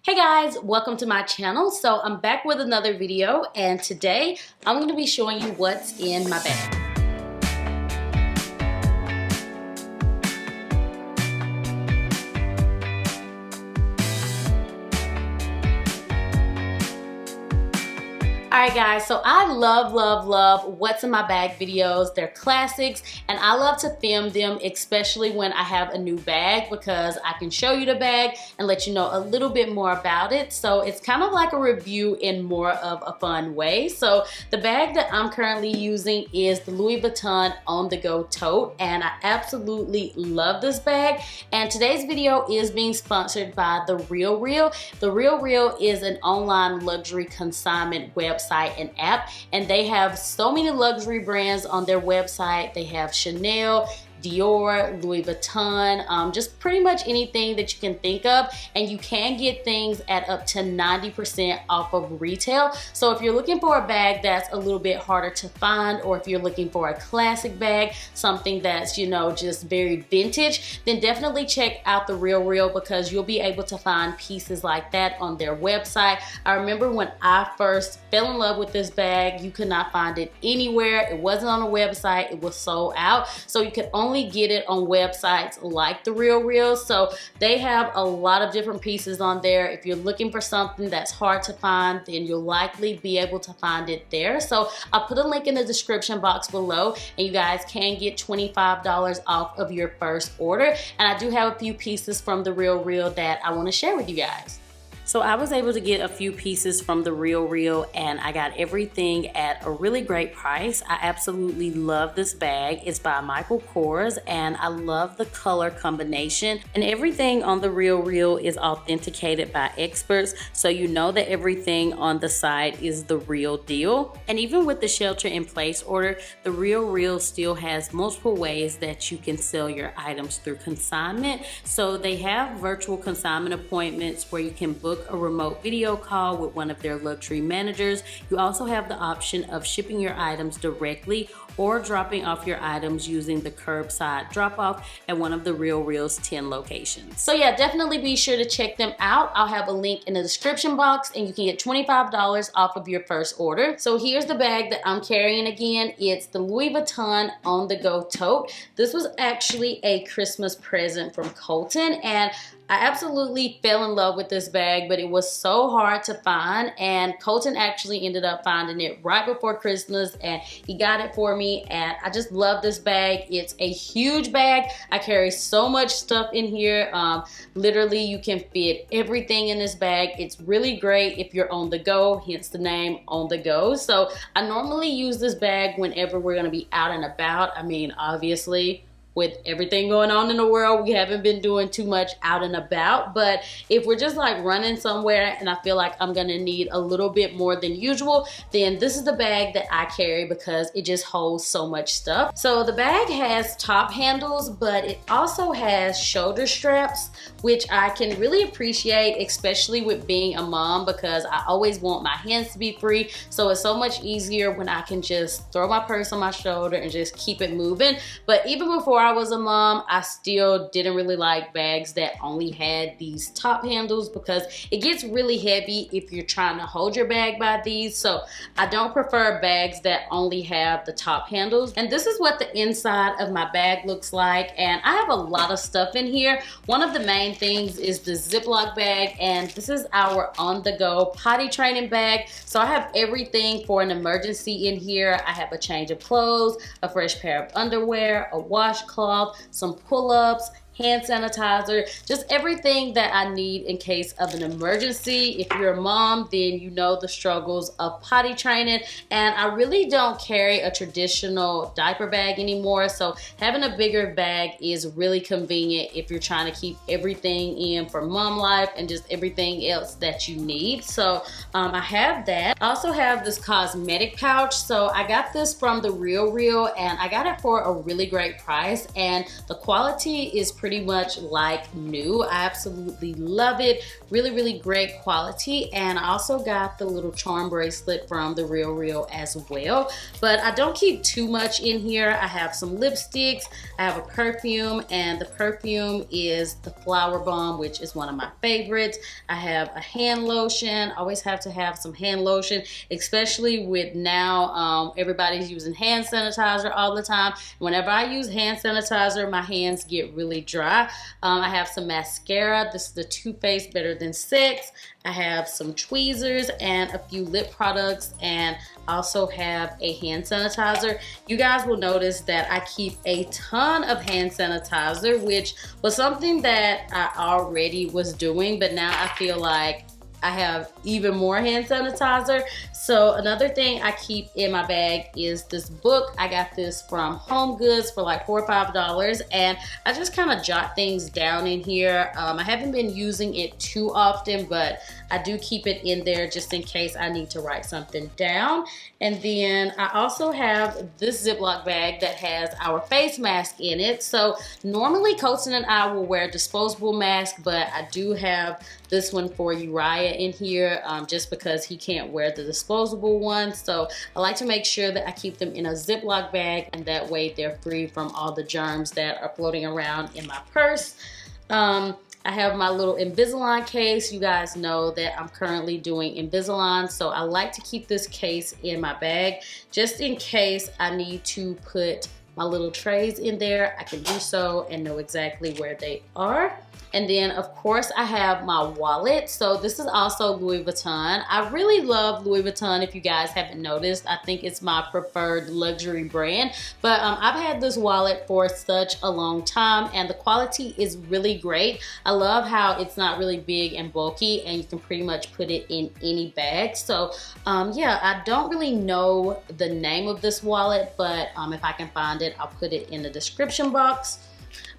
Hey guys, welcome to my channel. So I'm back with another video, and today I'm going to be showing you what's in my bag. Alright guys, so I love what's in my bag videos. They're classics and I love to film them, especially when I have a new bag, because I can show you the bag and let you know a little bit more about it. So it's kind of like a review in more of a fun way. So the bag that I'm currently using is the Louis Vuitton On The Go Tote, and I absolutely love this bag. And today's video is being sponsored by The RealReal. The RealReal is an online luxury consignment website and app, and they have so many luxury brands on their website. They have Chanel, Dior, Louis Vuitton, just pretty much anything that you can think of, and you can get things at up to 90% off of retail. So if you're looking for a bag that's a little bit harder to find, or if you're looking for a classic bag, something that's, you know, just very vintage, then definitely check out The RealReal, because you'll be able to find pieces like that on their website. I remember when I first fell in love with this bag, you could not find it anywhere. It wasn't on a website, it was sold out. So you could only get it on websites like The RealReal. So they have a lot of different pieces on there. If you're looking for something that's hard to find, then you'll likely be able to find it there. So I'll put a link in the description box below, and you guys can get $25 off of your first order. And I do have a few pieces from The RealReal that I want to share with you guys. So I was able to get a few pieces from The RealReal, and I got everything at a really great price. I absolutely love this bag. It's by Michael Kors, and I love the color combination. And everything on The RealReal is authenticated by experts, so you know that everything on the site is the real deal. And even with the shelter-in-place order, The RealReal still has multiple ways that you can sell your items through consignment. So they have virtual consignment appointments where you can book a remote video call with one of their luxury managers. You also have the option of shipping your items directly or dropping off your items using the curbside drop-off at one of The RealReal's 10 locations. So yeah, definitely be sure to check them out. I'll have a link in the description box, and you can get $25 off of your first order. So here's the bag that I'm carrying again. It's the Louis Vuitton On The Go Tote. This was actually a Christmas present from Colton, and I absolutely fell in love with this bag, but it was so hard to find, and Colton actually ended up finding it right before Christmas, and he got it for me, and I just love this bag. It's a huge bag. I carry so much stuff in here. Literally, you can fit everything in this bag. It's really great if you're on the go, hence the name On The Go. So I normally use this bag whenever we're gonna be out and about. I mean, obviously, with everything going on in the world, we haven't been doing too much out and about, but if we're just like running somewhere and I feel like I'm gonna need a little bit more than usual, then this is the bag that I carry, because it just holds so much stuff. So the bag has top handles, but it also has shoulder straps, which I can really appreciate, especially with being a mom, because I always want my hands to be free. So it's so much easier when I can just throw my purse on my shoulder and just keep it moving. But even before I was a mom, I still didn't really like bags that only had these top handles, because it gets really heavy if you're trying to hold your bag by these. So I don't prefer bags that only have the top handles. And this is what the inside of my bag looks like, and I have a lot of stuff in here. One of the main things is the Ziploc bag, and this is our On The Go potty training bag. So I have everything for an emergency in here. I have a change of clothes, a fresh pair of underwear, a washcloth, some pull-ups, hand sanitizer, just everything that I need in case of an emergency. If you're a mom, then you know the struggles of potty training, and I really don't carry a traditional diaper bag anymore, so having a bigger bag is really convenient if you're trying to keep everything in for mom life and just everything else that you need. So I have that. I also have this cosmetic pouch. So I got this from The RealReal, and I got it for a really great price, and the quality is pretty pretty much like new. I absolutely love it. Really, really great quality. And I also got the little charm bracelet from the Real as well. But I don't keep too much in here. I have some lipsticks, I have a perfume, and the perfume is the Flower Bomb, which is one of my favorites. I have a hand lotion. I always have to have some hand lotion, especially with now everybody's using hand sanitizer all the time. Whenever I use hand sanitizer, my hands get really dry. I have some mascara. This is the Too Faced Better Than Sex. I have some tweezers and a few lip products, and also have a hand sanitizer. You guys will notice that I keep a ton of hand sanitizer, which was something that I already was doing, but now I feel like I have even more hand sanitizer. So another thing I keep in my bag is this book. I got this from Home Goods for like $4 or $5, and I just kind of jot things down in here. I haven't been using it too often, but I do keep it in there just in case I need to write something down. And then I also have this Ziploc bag that has our face mask in it. So normally Colton and I will wear disposable masks, but I do have this one for Uriah in here just because he can't wear the disposable one. So I like to make sure that I keep them in a Ziploc bag, and that way they're free from all the germs that are floating around in my purse. I have my little Invisalign case. You guys know that I'm currently doing Invisalign, so I like to keep this case in my bag just in case I need to put my little trays in there. I can do so and know exactly where they are. And then of course I have my wallet. So this is also Louis Vuitton. I really love Louis Vuitton, if you guys haven't noticed. I think it's my preferred luxury brand. But I've had this wallet for such a long time, and the quality is really great. I love how it's not really big and bulky, and you can pretty much put it in any bag. So yeah, I don't really know the name of this wallet, but if I can find it, I'll put it in the description box.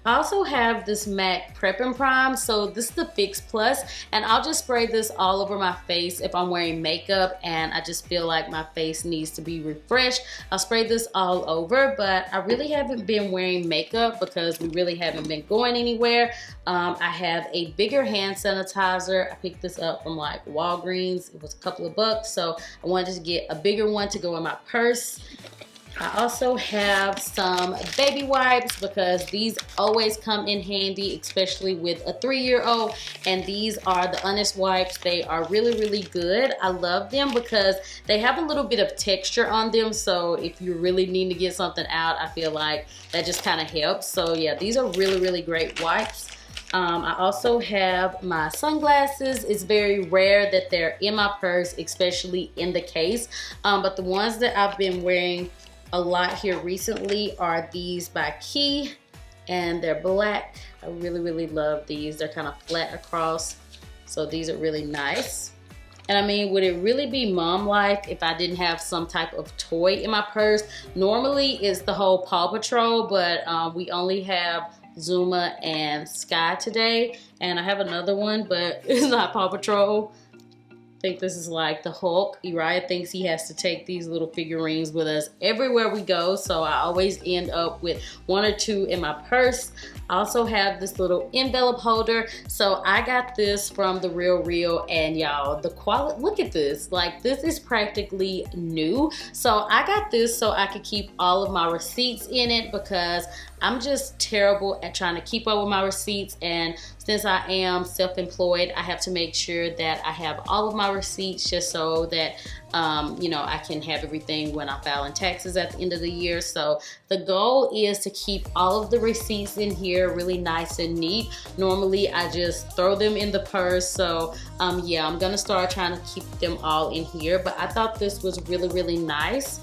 I also have this MAC Prep and Prime. So this is the Fix Plus, and I'll just spray this all over my face if I'm wearing makeup and I just feel like my face needs to be refreshed. I'll spray this all over, but I really haven't been wearing makeup because we really haven't been going anywhere. I have a bigger hand sanitizer. I picked this up from like Walgreens. It was a couple of bucks, so I wanted to get a bigger one to go in my purse. I also have some baby wipes because these always come in handy, especially with a 3-year-old. And these are the Honest wipes. They are really, really good. I love them because they have a little bit of texture on them. So if you really need to get something out, I feel like that just kind of helps. So yeah, these are really, really great wipes. I also have my sunglasses. It's very rare that they're in my purse, especially in the case. But the ones that I've been wearing a lot here recently are these by Key, and they're black. I really, really love these. They're kind of flat across, so these are really nice. And I mean, would it really be mom life if I didn't have some type of toy in my purse? Normally it's the whole Paw Patrol, but we only have Zuma and Sky today, and I have another one, but it's not Paw Patrol. I think this is like the Hulk. Uriah thinks he has to take these little figurines with us everywhere we go, so I always end up with 1 or 2 in my purse. I also have this little envelope holder. So I got this from the Real, and y'all, the quality, look at this. Like, this is practically new. So I got this so I could keep all of my receipts in it because I'm just terrible at trying to keep up with my receipts, and since I am self-employed, I have to make sure that I have all of my receipts just so that you know, I can have everything when I'm filing taxes at the end of the year. So the goal is to keep all of the receipts in here really nice and neat. Normally I just throw them in the purse, so yeah, I'm gonna start trying to keep them all in here. But I thought this was really, really nice.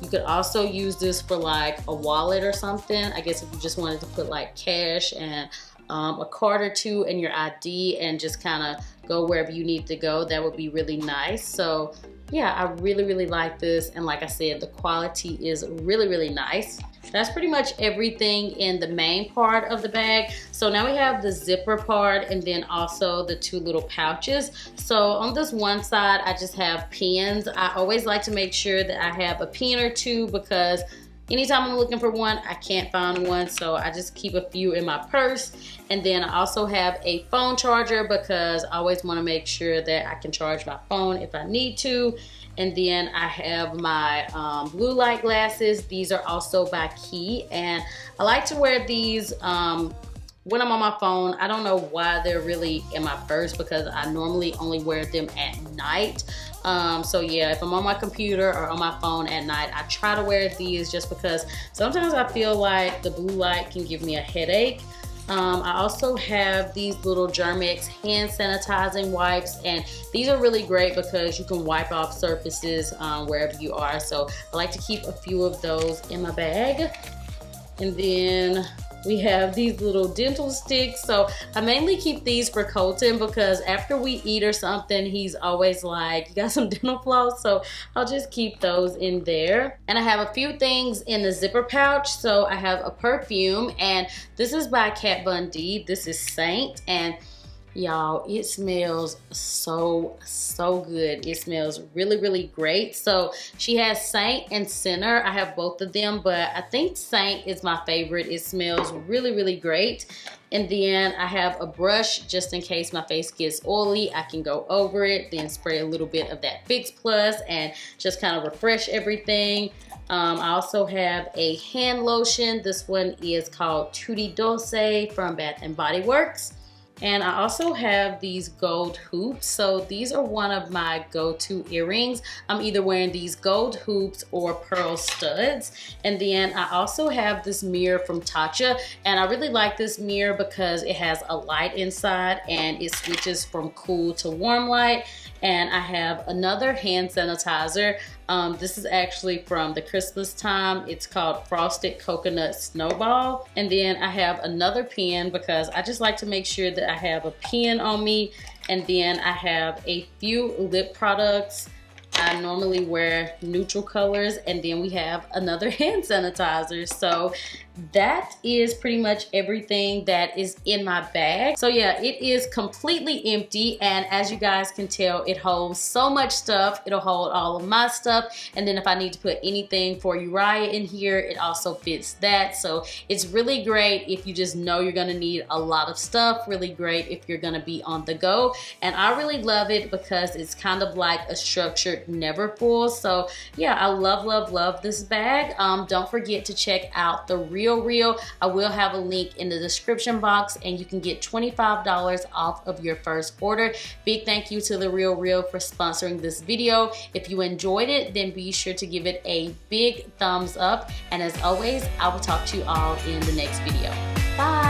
You could also use this for like a wallet or something. I guess if you just wanted to put like cash and a card or two and your ID and just kind of go wherever you need to go, that would be really nice. So yeah, I really, really like this. And like I said, the quality is really, really nice. That's pretty much everything in the main part of the bag. So now we have the zipper part and then also the 2 little pouches. So on this one side, I just have pens. I always like to make sure that I have a pen or 2 because anytime I'm looking for one, I can't find one, so I just keep a few in my purse. And then I also have a phone charger because I always want to make sure that I can charge my phone if I need to. And then I have my blue light glasses. These are also by Key, and I like to wear these when I'm on my phone. I don't know why they're really in my purse because I normally only wear them at night. So yeah, if I'm on my computer or on my phone at night, I try to wear these just because sometimes I feel like the blue light can give me a headache. I also have these little Germex hand sanitizing wipes, and these are really great because you can wipe off surfaces wherever you are. So I like to keep a few of those in my bag. And then we have these little dental sticks. So I mainly keep these for Colton because after we eat or something, he's always like, you got some dental floss? So I'll just keep those in there. And I have a few things in the zipper pouch. So I have a perfume, and this is by Kat Von D. This is Saint, and y'all, it smells so good. It smells really great. So she has Saint and Center. I have both of them, but I think Saint is my favorite. It smells really great. And then I have a brush just in case my face gets oily. I can go over it, then spray a little bit of that Fix Plus and just kind of refresh everything. I also have a hand lotion. This one is called Tutti Dolce from Bath & Body Works. And I also have these gold hoops. So these are one of my go-to earrings. I'm either wearing these gold hoops or pearl studs. And then I also have this mirror from Tote. And I really like this mirror because it has a light inside and it switches from cool to warm light. And I have another hand sanitizer. This is actually from the Christmas time. It's called Frosted Coconut Snowball. And then I have another pen because I just like to make sure that I have a pen on me. And then I have a few lip products. I normally wear neutral colors, and then we have another hand sanitizer. So that is pretty much everything that is in my bag. So yeah, it is completely empty, and as you guys can tell, it holds so much stuff. It'll hold all of my stuff, and then if I need to put anything for Uriah in here, it also fits that. So it's really great if you just know you're gonna need a lot of stuff. Really great if you're gonna be on the go, and I really love it because it's kind of like a structured never full. So yeah, I love this bag. Don't forget to check out the Real. I will have a link in the description box, and you can get $25 off of your first order. Big thank you to the Real for sponsoring this video. If you enjoyed it, then be sure to give it a big thumbs up, and as always, I will talk to you all in the next video. Bye.